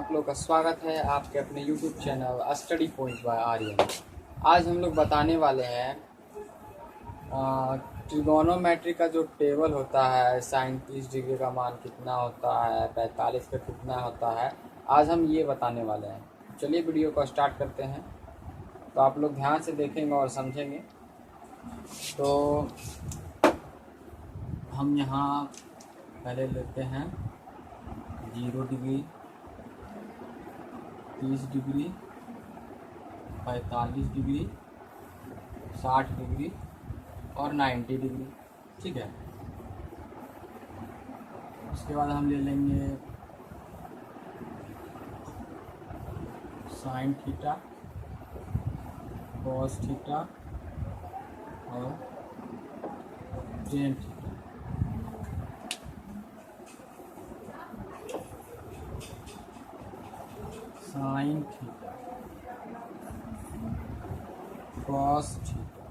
आप लोग का स्वागत है आपके अपने YouTube channel study point by Aryan. आज हम लोग बताने वाले हैं ट्रिगोनोमेट्री का जो टेबल होता है, साइन 30 डिग्री का मान कितना होता है, 45 का कितना होता है, आज हम ये बताने वाले हैं। चलिए वीडियो को स्टार्ट करते हैं। तो आप लोग ध्यान से देखेंगे और समझेंगे। तो हम यहाँ पहले लेते हैं 0 डिग्री, 30 डिग्री, 45 डिग्री, 60 डिग्री और 90 डिग्री। ठीक है। उसके बाद हम ले लेंगे साइन थीटा, कॉस थीटा और tan theta. Sine theta, cos theta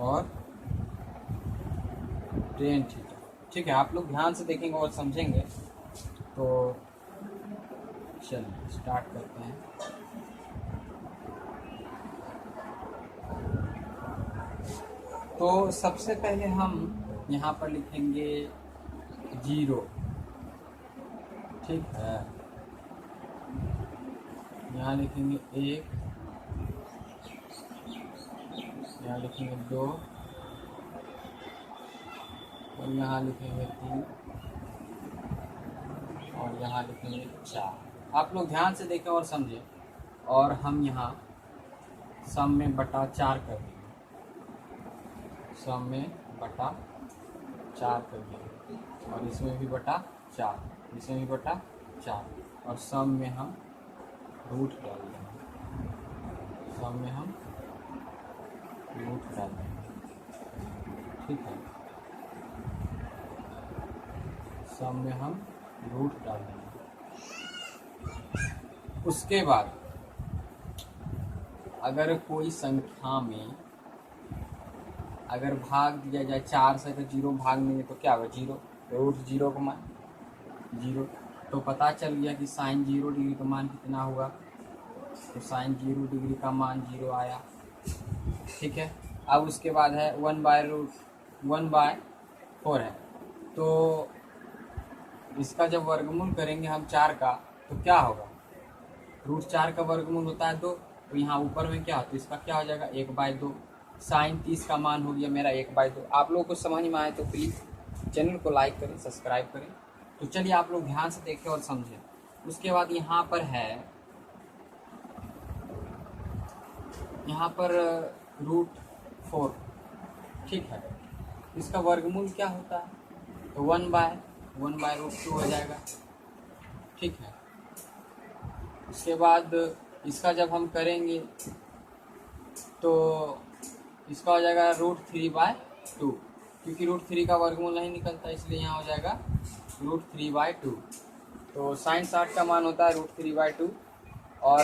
और टेन थीटा। ठीक है, आप लोग ध्यान से देखेंगे और समझेंगे। तो चलिए स्टार्ट करते हैं। तो सबसे पहले हम यहाँ पर लिखेंगे 0। ठीक है, यहाँ लिखेंगे 1, यहाँ लिखेंगे 2 और यहाँ लिखेंगे 3 और यहाँ लिखेंगे 4। आप लोग ध्यान से देखें और समझें। और हम यहाँ सम में बटा 4 कर देंगे, सम में बटा 4 कर देंगे और इसमें भी बटा 4, इसमें भी बटा 4 और सम में हम रूट डाल देंगे, सम में हम रूट डाल देंगे। ठीक है, सम में हम रूट डाल देंगे। उसके बाद अगर कोई संख्या में अगर भाग दिया जाए 4 से, तो 0 भाग देंगे तो क्या होगा? 0, रूट 0 का मान 0। तो पता चल गया कि साइन 0 डिग्री का मान कितना होगा। तो साइन 0 डिग्री का मान 0 आया। ठीक है। अब उसके बाद है 1/4 है। तो इसका जब वर्गमूल करेंगे हम 4 का, तो क्या होगा? रूट 4 का वर्गमूल होता है 2। तो यहाँ ऊपर में क्या होता है? इसका क्या हो जाएगा? 1/2। साइन 30 का मान हो गया मेरा 1/2। आप लोगों को समझ में आए तो प्लीज़ चैनल को लाइक करें, सब्सक्राइब करें। तो चलिए आप लोग ध्यान से देखें और समझें। उसके बाद यहाँ पर है, यहाँ पर √4। ठीक है, इसका वर्गमूल क्या होता है? तो 1/√2 हो जाएगा। ठीक है। उसके बाद इसका जब हम करेंगे तो इसका हो जाएगा √3/2, क्योंकि √3 का वर्गमूल नहीं निकलता, इसलिए यहाँ हो जाएगा √3/2। तो साइन 60 का मान होता है √3/2 और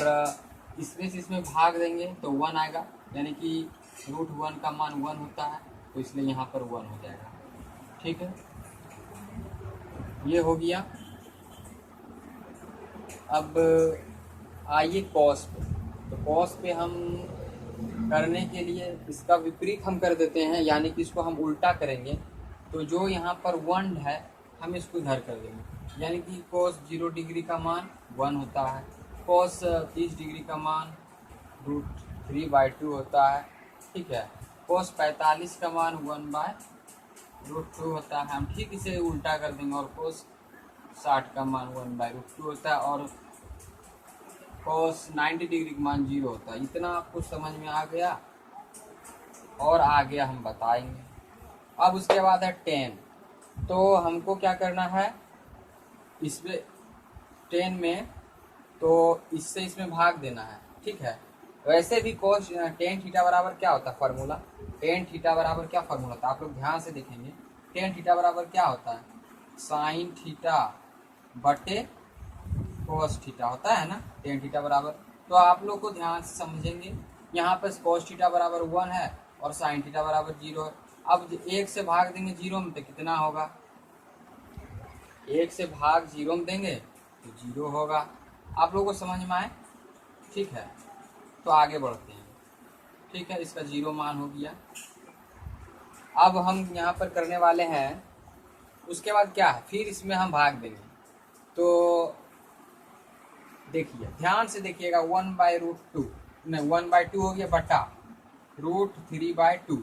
इसमें से इसमें भाग देंगे तो 1 आएगा, यानी कि √1 का मान 1 होता है, तो इसलिए यहाँ पर 1 हो जाएगा। ठीक है, ये हो गया। अब आइए कॉस पे। तो कॉस पे हम करने के लिए इसका विपरीत हम कर देते हैं, यानी कि इसको हम उल्टा करेंगे। तो जो यहाँ पर 1 है हम इसको इधर कर देंगे, यानी कि कॉस 0 डिग्री का मान 1 होता है, कॉस 30 डिग्री का मान √3/2 होता है। ठीक है, कॉस 45 का मान 1/√2 होता है। हम ठीक इसे उल्टा कर देंगे और कॉस 60 का मान 1/√2 होता है और कॉस 90 डिग्री का मान 0 होता है। इतना आपको समझ में आ गया और आगे हम बताएंगे। अब उसके बाद है 10। तो हमको क्या करना है इसमें 10 में, तो इससे इसमें भाग देना है। ठीक है, वैसे भी cos tan थीटा बराबर क्या होता है? फार्मूला tan थीटा बराबर क्या फार्मूला होता है? आप लोग ध्यान से देखेंगे। tan थीटा बराबर क्या होता है? साइन थीटा बटे cos थीटा होता है ना, tan थीटा बराबर। तो आप लोग को ध्यान से समझेंगे, यहाँ पर cos थीटा बराबर 1 है और साइन थीटा बराबर 0 है। अब 1 से भाग देंगे 0 में तो कितना होगा? 1 से भाग 0 में देंगे तो 0 होगा। आप लोगों को समझ में आए? ठीक है, तो आगे बढ़ते हैं। ठीक है, इसका 0 मान हो गया। अब हम यहाँ पर करने वाले हैं, उसके बाद क्या है, फिर इसमें हम भाग देंगे। तो देखिए, ध्यान से देखिएगा, 1/√2 नहीं, 1/2 हो गया बटा √3/2।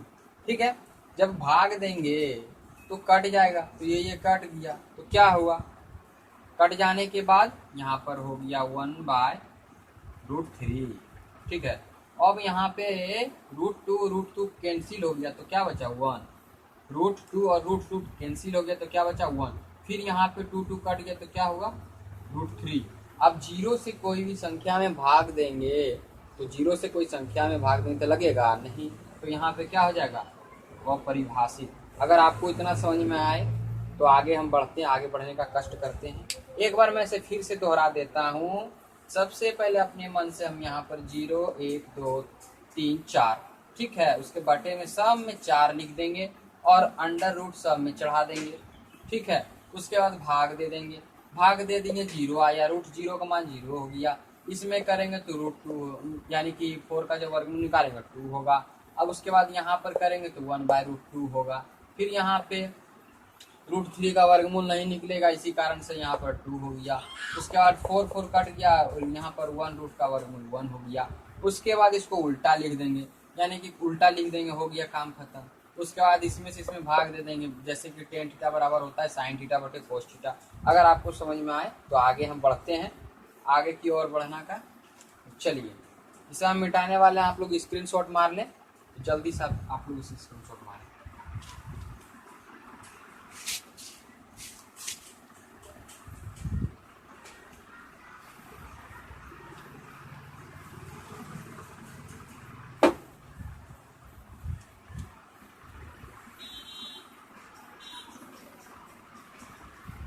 ठीक है, जब भाग देंगे तो कट जाएगा, तो ये कट गया, तो क्या हुआ, कट जाने के बाद यहाँ पर हो गया 1/√3। ठीक है, अब यहाँ पे √2 कैंसिल हो गया, तो क्या बचा 1। √2 और √2 कैंसिल हो गया, तो क्या बचा 1। फिर यहाँ पे 2 कट गया, तो क्या होगा √3। अब 0 से कोई भी संख्या में भाग देंगे, तो 0 से कोई संख्या में भाग देंगे तो लगेगा नहीं, तो यहाँ पे क्या हो जाएगा, अपरिभाषित। अगर आपको इतना समझ में आए तो आगे हम बढ़ते हैं, आगे बढ़ने का कष्ट करते हैं। एक बार मैं इसे फिर से दोहरा देता हूँ। सबसे पहले अपने मन से हम यहाँ पर 0 1 2 3 4, ठीक है, उसके बटे में सब में 4 लिख देंगे और अंडर रूट सब में चढ़ा देंगे। ठीक है, उसके बाद भाग दे देंगे, भाग दे देंगे 0 आया, √0 का मान 0 हो गया। इसमें करेंगे तो √2 यानी कि 4 का जब वर्गमूल निकालेंगे 2 होगा। अब उसके बाद यहाँ पर करेंगे तो 1/√2 होगा। फिर यहाँ पे √3 का वर्गमूल नहीं निकलेगा, इसी कारण से यहाँ पर 2 हो गया। उसके बाद 4 कट गया और यहाँ पर 1 रूट का वर्गमूल 1 हो गया। उसके बाद इसको उल्टा लिख देंगे, यानी कि उल्टा लिख देंगे, हो गया काम खत्म। उसके बाद इसमें से इसमें भाग दे देंगे, जैसे कि tan थीटा बराबर होता है sin थीटा बटे cos थीटा। अगर आपको समझ में आए तो आगे हम बढ़ते हैं, आगे की ओर बढ़ना का। चलिए, इसे हम मिटाने वाले हैं, आप लोग स्क्रीनशॉट मार लें, जल्दी से आप लोग इसे स्क्रीनशॉट मारें।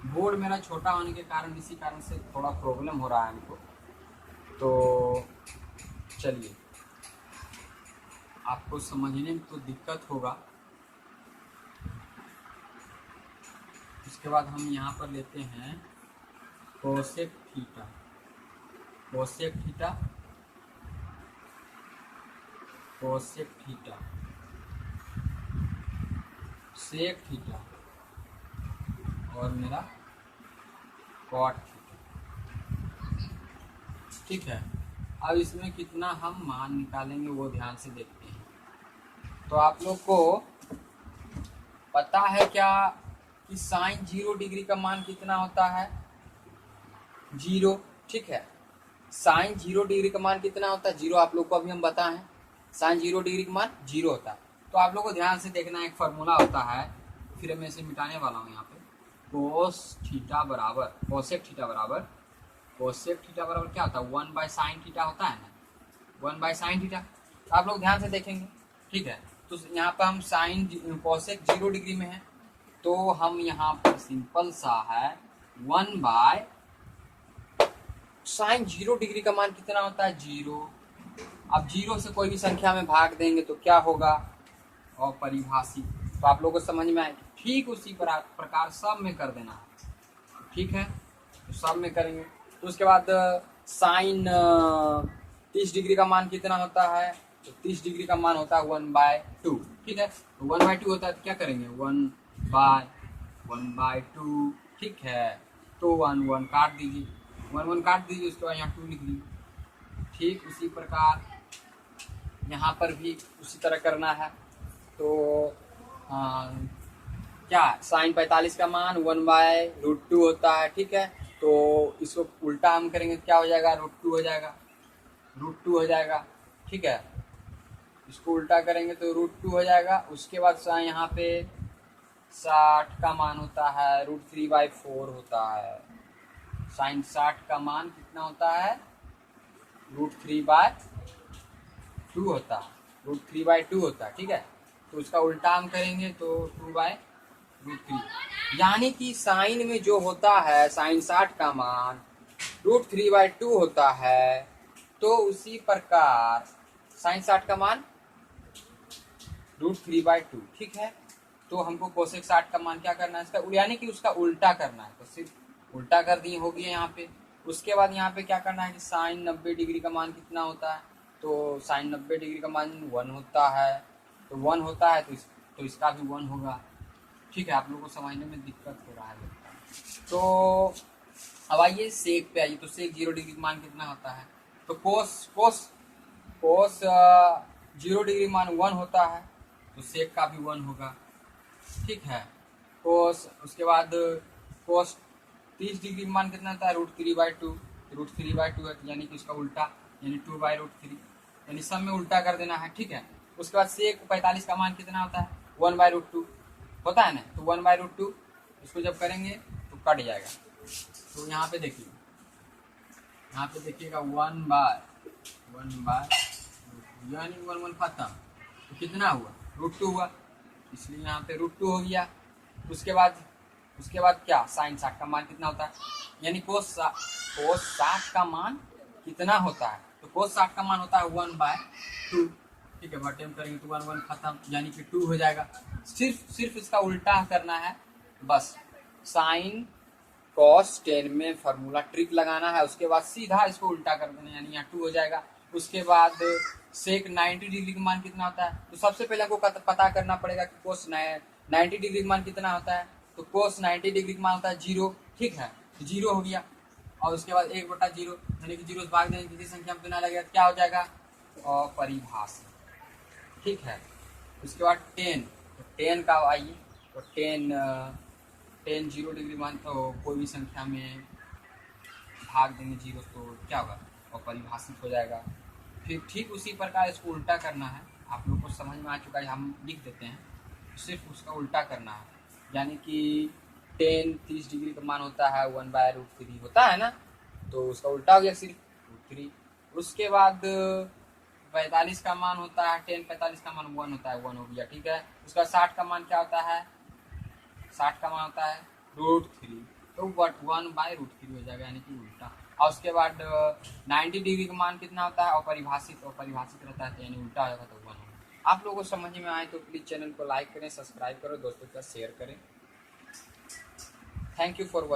बोर्ड मेरा छोटा होने के कारण, इसी कारण से थोड़ा प्रॉब्लम हो रहा है हमको। तो चलिए, आपको समझने में तो दिक्कत होगा। उसके बाद हम यहाँ पर लेते हैं cosec theta, cosec theta, cosec theta, sec theta और मेरा कॉट थीटा। ठीक है, अब इसमें कितना हम मान निकालेंगे वो ध्यान से देखते हैं। तो आप लोग को पता है क्या कि sin 0 डिग्री का मान कितना होता है, 0। ठीक है, sin 0 डिग्री का मान कितना होता है, 0। आप लोग को अभी हम बताएं, sin 0 डिग्री का मान 0 होता है। तो आप लोग को ध्यान से देखना, एक फार्मूला होता है, फिर मैं इसे मिटाने वाला हूँ यहाँ पे। कोस थीटा बराबर कोसेक थीटा बराबर, कोसेक थीटा बराबर क्या होता है, 1/sin थीटा होता है ना, 1/sin थीटा। तो आप लोग ध्यान से देखेंगे, ठीक है। तो यहाँ पर हम साइन कोसेक 0 डिग्री में है, तो हम यहाँ पर सिंपल सा है 1/sin 0 डिग्री का मान कितना होता है, 0। अब 0 से कोई भी संख्या में भाग देंगे तो क्या होगा, अपरिभाषित। तो आप लोगों को समझ में आए, ठीक उसी प्रकार सब में कर देना है। ठीक है, तो सब में करेंगे। तो उसके बाद साइन 30 डिग्री का मान कितना होता है, तो 30 डिग्री का मान होता है 1/2। ठीक है, तो 1/2 होता है, तो क्या करेंगे 1/2। ठीक है, तो 1 काट दीजिए, 1 काट दीजिए, उसके बाद यहाँ 2 लिख दीजिए। ठीक उसी प्रकार यहाँ पर भी उसी तरह करना है। तो क्या साइन 45 का मान 1/√2 होता है। ठीक है, तो इसको उल्टा हम करेंगे, क्या हो जाएगा, √2 हो जाएगा, √2 हो जाएगा। ठीक है, इसको उल्टा करेंगे तो √2 हो जाएगा। उसके बाद यहाँ पे 60 का मान होता है √3/4 होता है। साइन 60 का मान कितना होता है, √3/2 होता है, √3/2 होता है। ठीक है, तो उसका उल्टा हम करेंगे तो 2/√3, यानी कि साइन में जो होता है साइन 60 का मान √3/2 होता है, तो उसी प्रकार साइन 60 का मान √3/2। ठीक है, तो हमको कोसेक 60 का मान क्या करना है, इसका यानी कि उसका उल्टा करना है, तो सिर्फ उल्टा कर दिए, हो गया यहाँ पे। उसके बाद यहाँ पे क्या करना है कि साइन 90 डिग्री का मान कितना होता है, तो साइन 90 डिग्री का मान 1 होता है, तो 1 होता है तो इसका भी 1 होगा। ठीक है, आप लोगों को समझने में दिक्कत हो रहा है। तो अब आइए सेक पे आइए, तो सेक 0 डिग्री का मान कितना होता है, तो कोस 0 डिग्री मान 1 होता है, तो सेक का भी 1 होगा। ठीक है, कोस उसके बाद कोस 30 डिग्री मान कितना होता है, √3/2 है, यानी कि उसका उल्टा, यानी 2/√3, यानी सब में उल्टा कर देना है। ठीक है, उसके बाद सेक 45 का मान कितना होता है, 1/√2 होता है ना, तो 1/√2 इसको जब करेंगे तो कट जाएगा। तो यहाँ पे देखिए, यहाँ पे देखिएगा 1/1 यानी 1 खत्म, तो कितना हुआ, √2 हुआ, इसलिए यहाँ पे √2 हो गया। उसके बाद क्या, साइन 60 का मान कितना होता है, यानी कोस 60 का मान कितना होता है, तो कोस 60 का मान होता है 1/2। ठीक है, बटे में करेंगे तो 1 खत्म, यानी कि 2 हो जाएगा। सिर्फ इसका उल्टा करना है बस, साइन कॉस 10 में फार्मूला ट्रिक लगाना है, उसके बाद सीधा इसको उल्टा कर देना, यानी यहाँ 2 हो जाएगा। उसके बाद सेक 90 डिग्री का मान कितना होता है, तो सबसे पहले हमको पता करना पड़ेगा कि कोस 90 डिग्री का मान कितना होता है, तो कोस 90 डिग्री का मान होता है 0। ठीक है, 0 हो गया, और उसके बाद 1/0, यानी कि 0 से भाग देंगे, किसी संख्या में बिना लगेगा, क्या हो जाएगा, अपरिभाषित। ठीक है, उसके बाद 10, तो 10 का आइए, तो 10 0 डिग्री मान, तो कोई भी संख्या में भाग देंगे 0 तो क्या होगा, अपरिभाषित हो जाएगा। फिर ठीक उसी प्रकार इसको उल्टा करना है, आप लोग को समझ में आ चुका है, हम लिख देते हैं, सिर्फ उसका उल्टा करना है, यानी कि 10 30 डिग्री का मान होता है 1/√3 होता है ना, तो उसका उल्टा हो गया सिर्फ √3। उसके बाद 45 का मान होता है, 10 45 का मान 1 होता है, 1 हो गया। ठीक है, उसका 60 का मान क्या होता है, 60 का मान होता है √3, तो 1/√3 हो जाएगा, यानी कि उल्टा। और उसके बाद 90 डिग्री का मान कितना होता है, अपरिभाषित रहता है, यानी उल्टा हो जाएगा, तो 1 होगा। आप लोगों को समझ में आए तो प्लीज़ चैनल को लाइक करें, सब्सक्राइब करो, दोस्तों के साथ शेयर करें। Thank you for watching.